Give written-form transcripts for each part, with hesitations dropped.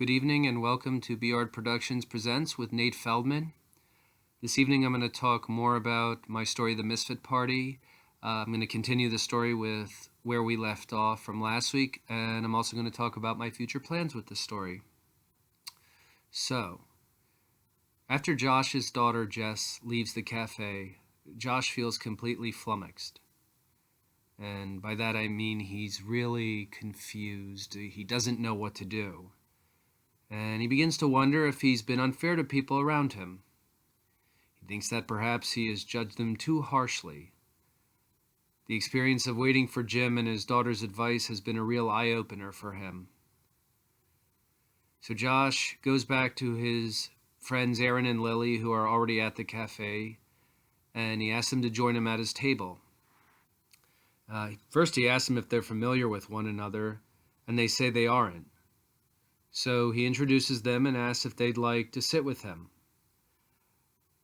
Good evening and welcome to Beard Productions Presents with Nate Feldman. This evening I'm going to talk more about my story, The Misfit Party. I'm going to continue the story with where we left off from last week, and I'm also going to talk about my future plans with the story. So, after Josh's daughter Jess leaves the cafe, Josh feels completely flummoxed. And by that I mean he's really confused. He doesn't know what to do. And he begins to wonder if he's been unfair to people around him. He thinks that perhaps he has judged them too harshly. The experience of waiting for Jim and his daughter's advice has been a real eye-opener for him. So Josh goes back to his friends Aaron and Lily, who are already at the cafe, and he asks them to join him at his table. First he asks them if they're familiar with one another, and they say they aren't. So he introduces them and asks if they'd like to sit with him.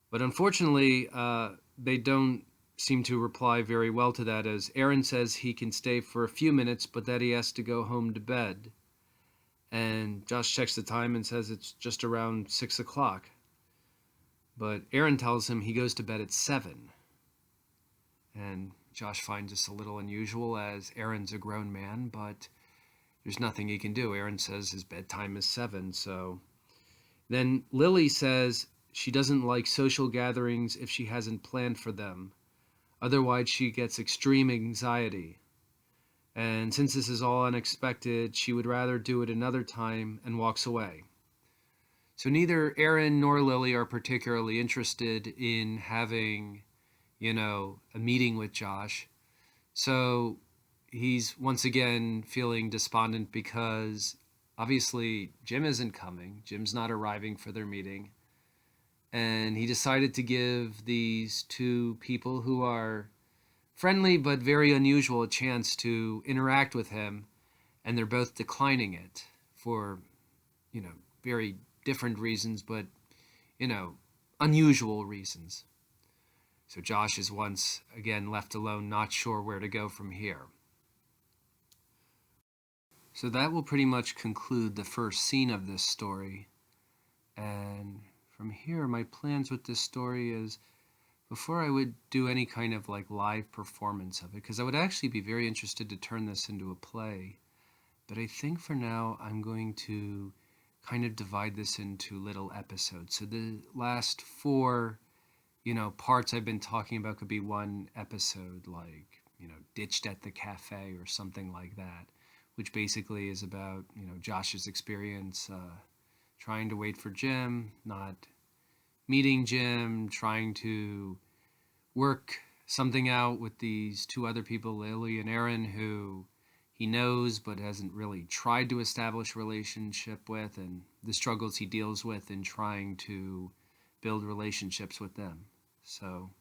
But unfortunately, they don't seem to reply very well to that, as Aaron says he can stay for a few minutes, but that he has to go home to bed. And Josh checks the time and says it's just around 6 o'clock. But Aaron tells him he goes to bed at 7. And Josh finds this a little unusual, as Aaron's a grown man, but there's nothing he can do. Aaron says his bedtime is 7, so... Then Lily says she doesn't like social gatherings if she hasn't planned for them. Otherwise, she gets extreme anxiety. And since this is all unexpected, she would rather do it another time and walks away. So neither Aaron nor Lily are particularly interested in having, a meeting with Josh. So he's once again feeling despondent because obviously Jim isn't coming. Jim's not arriving for their meeting. And he decided to give these two people who are friendly but very unusual a chance to interact with him. And they're both declining it for, very different reasons, but, unusual reasons. So Josh is once again left alone, not sure where to go from here. So that will pretty much conclude the first scene of this story. And from here, my plans with this story is, before I would do any kind of live performance of it, because I would actually be very interested to turn this into a play, but I think for now I'm going to kind of divide this into little episodes. So the last 4, parts I've been talking about could be one episode, Ditched at the Cafe or something like that, which basically is about, Josh's experience trying to wait for Jim, not meeting Jim, trying to work something out with these two other people, Lily and Aaron, who he knows but hasn't really tried to establish a relationship with, and the struggles he deals with in trying to build relationships with them. So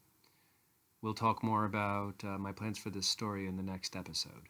we'll talk more about my plans for this story in the next episode.